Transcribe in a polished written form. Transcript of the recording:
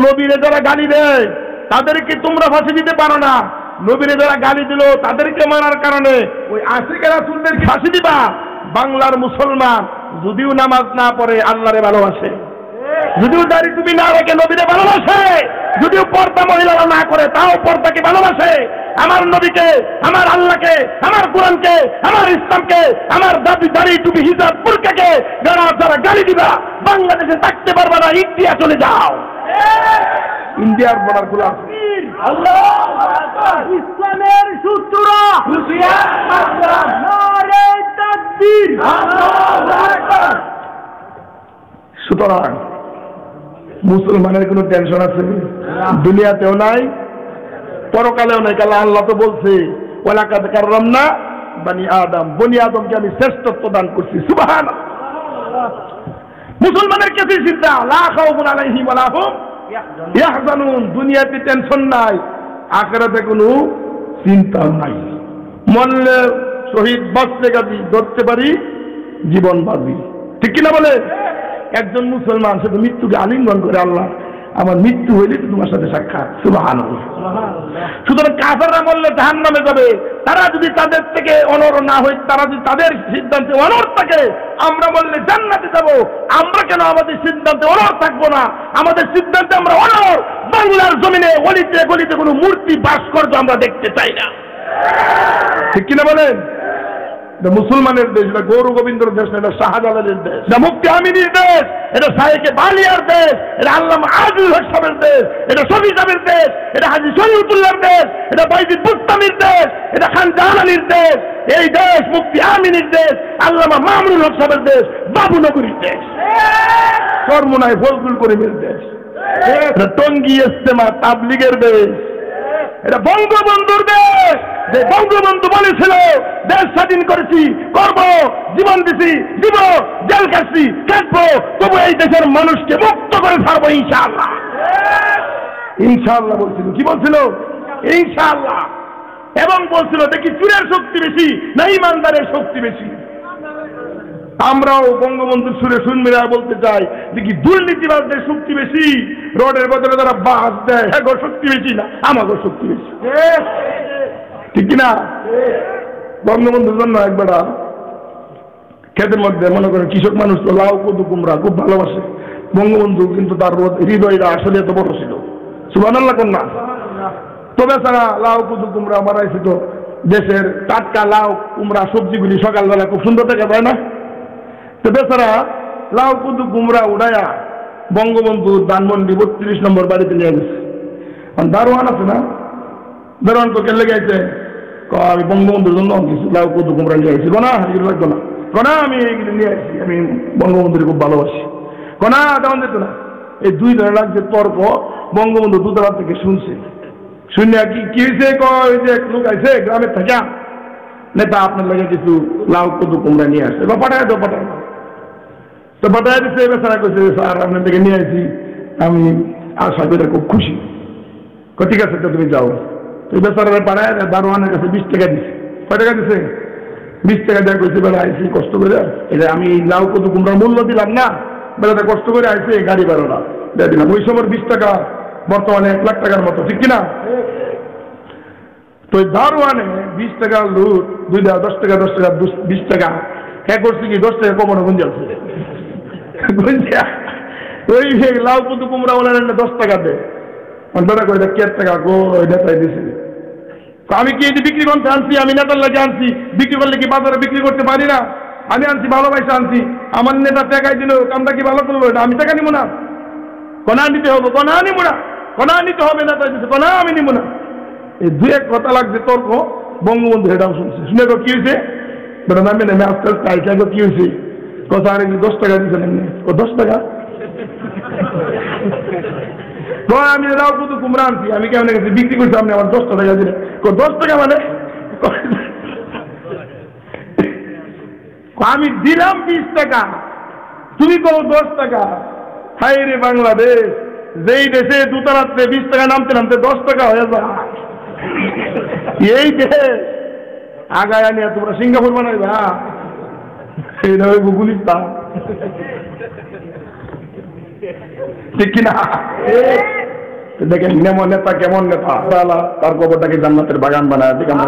নবীরে যারা গালি দেয় তাদেরকে তোমরা ফাঁসি দিতে পারো না, নবীরে যারা গালি দিল তাদেরকে মারার কারণে ওই আশিক রাসূলদেরকে ফাঁসি দিবা। বাংলার মুসলমান যদিও নামাজ না পড়ে আল্লাহরে ভালোবাসে, যদিও দাড়ি টুপি না রেখে নবীরে ভালোবাসে, যদিও পর্দা মহিলারা না করে তাও পর্দাকে ভালোবাসে, আমার নবীকে, আমার আল্লাহকে, আমার কোরআনকে, আমার ইসলামকে, আমার দাড়ি টুপি হিজাব বুরকাকে যারা গালি দিবা বাংলাদেশে থাকতে পারবে না, ইন্ডিয়া চলে যাও। ইন্ডিয়ার বর্ডার খোলা ইসলামের সূত্ররা নারে তাকবীর। সুতরাং মুসলমানের কোনো টেনশন আছে দুনিয়াতেও নাই, পরকালেও নাই। কারণ আল্লাহ তো বলছে ওয়ালাকাদ কাররামনা বনি আদম, বনি আদমকে আমি শ্রেষ্ঠত্ব দান করছি। সুবহানাল্লাহ। মুসলমানের কাছে চিন্তা লা খাউফুন আলাইহিম ওয়া লা হুম ইয়াহজানুন, দুনিয়াতে টেনশন নাই, আখিরাতে কোনো চিন্তা নাই। মরলে শহীদ, বাঁচলে গাজী, ধরতে পারি জীবন বাজি, ঠিক কিনা বলে? একজন মুসলমান সে তো মৃত্যুকে আলিঙ্গন করে, আল্লাহ আমার মৃত্যু হইলে তো তোমার সাথে সাক্ষাৎ। সুবহানাল্লাহ। সুতরাং কাফেররা বললে জাহান্নামে যাবে, তারা যদি তাদের থেকে অনড় না হয়, তারা যদি তাদের সিদ্ধান্তে অনড় থাকে, আমরা বললে জান্নাতে যাব। আমরা কেন আমাদের সিদ্ধান্তে অনড় থাকবো না? আমাদের সিদ্ধান্তে আমরা অনড়। বাংলার জমিনে অলিতে গলিতে কোনো মূর্তি ভাস্কর্য আমরা দেখতে চাই না, ঠিক কিনা বলেন? এটা মুসলমানের দেশ, এটা গৌর গোবিন্দর দেশ, এটা শাহজালালের দেশ, এটা মুফতি আমিনীর দেশ, এটা শাহেকে বালিয়ার দেশ, এটা আল্লামা আজিজুল হক সাহেবের দেশ, এটা শফি সাহেবের দেশ, এটা হাজী শরীয়তুল্লাহর দেশ, এটা বাইজিদ বুস্তামির দেশ, এটা খান জাহানালীর দেশ। এই দেশ মুফতি আমিনীর দেশ, আল্লামা মামুনুল হক সাহেবের দেশ, বাবুনগরীর দেশ, চরমোনাই ফজলুল করিমের দেশ, এটা টঙ্গী ইজতেমা তাবলীগের দেশ, এটা বঙ্গবন্ধুর দেশ। যে বঙ্গবন্ধু বলেছিল দেশ স্বাধীন করেছি, করব, জীবন দিছি, দিব, জেল কাটছি, কাটবো, তবু এই দেশের মানুষকে মুক্ত করে ছাড়বো ইনশাআল্লাহ। ইনশাআল্লাহ বলছিল। কি বলছিল? ইনশাআল্লাহ। এবং বলছিল দেখি চুরের শক্তি বেশি না ইমানদারের শক্তি বেশি। আমরাও বঙ্গবন্ধুর সুরে শুনমিরা বলতে চাই দেখি দুর্নীতিবাজদের শক্তি বেশি, রোডের বদলে যারা বাস দেয় হ্যাঁ শক্তি বেশি না আমাদের শক্তি বেশি, ঠিক কিনা? বঙ্গবন্ধুর জন্য একবার ক্ষেতের মধ্যে মনে করেন কৃষক মানুষ তো লাউ কদু কুমড়া খুব ভালোবাসে, বঙ্গবন্ধু কিন্তু তার হৃদয়টা আসলে এত বড় ছিল। সুবহানাল্লাহ কন্যা। তবে ছাড়া লাউ কদু কুমড়া বানাইছে তো দেশের টাটকা লাউ কুমড়া সবজিগুলি সকালবেলা খুব সুন্দর দেখা যায় না? তো বেচারা লাউ কদু কুমড়া উড়াইয়া বঙ্গবন্ধু ধানমন্ডি 32 নম্বর বাড়িতে নিয়ে গেছে। দারোয়ান আছে না, দারোয়ান তো কেলে গেছে, আমি বঙ্গবন্ধুর জন্য কিছু লাউ কদু কুমড়া নিয়ে আসছি, কোনা এগুলো লাগতো না, কোনা আমি এইগুলো নিয়ে আসছি, আমি বঙ্গবন্ধুকে খুব ভালোবাসি, কোনা তেমন যেত না। এই দুই ধরনের যে তর্ক বঙ্গবন্ধু দুতলা থেকে শুনছে, শুনে কি হয়েছে, কয় যে লোক আছে গ্রামের থেকে নেতা আপনার লাগে কিছু লাউ কদু কুমড়া নিয়ে আসছে, বা পাঠায় তো পাঠায়, তো পাঠায় দিচ্ছে। বেচারা কইছে স্যার আপনার থেকে নিয়ে আসছি, আমি আশা করে খুব খুশি। ঠিক আছে তো তুমি যাও। তো বেচারা পাঠায় দারোয়ানের কাছে 20 টাকা দিছে। কয় টাকা দিছে? 20 টাকা দেওয়া কইছে, বেলা আইসি কষ্ট করে, এটা আমি লাউ কদু কুমড়ার মূল্য দিলাম না, বেলাটা কষ্ট করে আইসে গাড়ি ভাড়া দিয়ে দিলাম। ওই সময় 20 টাকা বর্তমানে 1 লাখ টাকার মতো, ঠিক কিনা? তো দারোয়ানে 20 টাকা লুট, 10 টাকা 10 টাকা 20 টাকা হ্যাঁ করছি কি 10 টাকা কমানো গুঞ্জালছে, ওই লাউ কদু কুমড়া বলে 10 টাকা দেয়, দাদা করে 1 টাকা গো নেতাই দিছে। আমি কি এটি বিক্রি করতে আনছি? আমি নেতার লাগে আনছি, বিক্রি করলে কি বাজারে বিক্রি করতে পারি না? আমি আনছি ভালোবাসা আনছি, আমার নেতা টাকাই দিল, কামটা কি ভালো করবো? আমি টাকা নিব না, কনা নিতে হবে, কনা নিব না, কনা নিতে হবে না, তাই দিচ্ছে কনা আমি নিব না। এই দু এক কথা লাগছে তর্ক, বঙ্গবন্ধু হেডাও শুনছে, শুনে কি হয়েছে বেটা নামে নেমে আস্তে আস্তে আইসা কি হয়েছে, কথা আর 10 টাকা দিচ্ছেন এমনি, ও 10 টাকা আমি লাউ কদু কুমড়া আনছি, আমি কেমন গেছি বিক্রি করছি, আপনি আমার 10 টাকা দিলেন। 10 টাকা মানে আমি দিলাম 20 টাকা, তুমি কোনো 10 টাকা। হাই রে বাংলাদেশ, যেই দেশে দুতারাত্রে 20 টাকা নামতে নামতে 10 টাকা হয়ে যায়, এই দেশ আগায় আনিয়া তোমরা সিঙ্গাপুর বানাইবা, এইটা গুলিস্তান, ঠিক কিনা? দেখেন নেতা কেমন নেতা, তার কবরটাকে জান্নাতের বাগান বানায় দিকে আমরা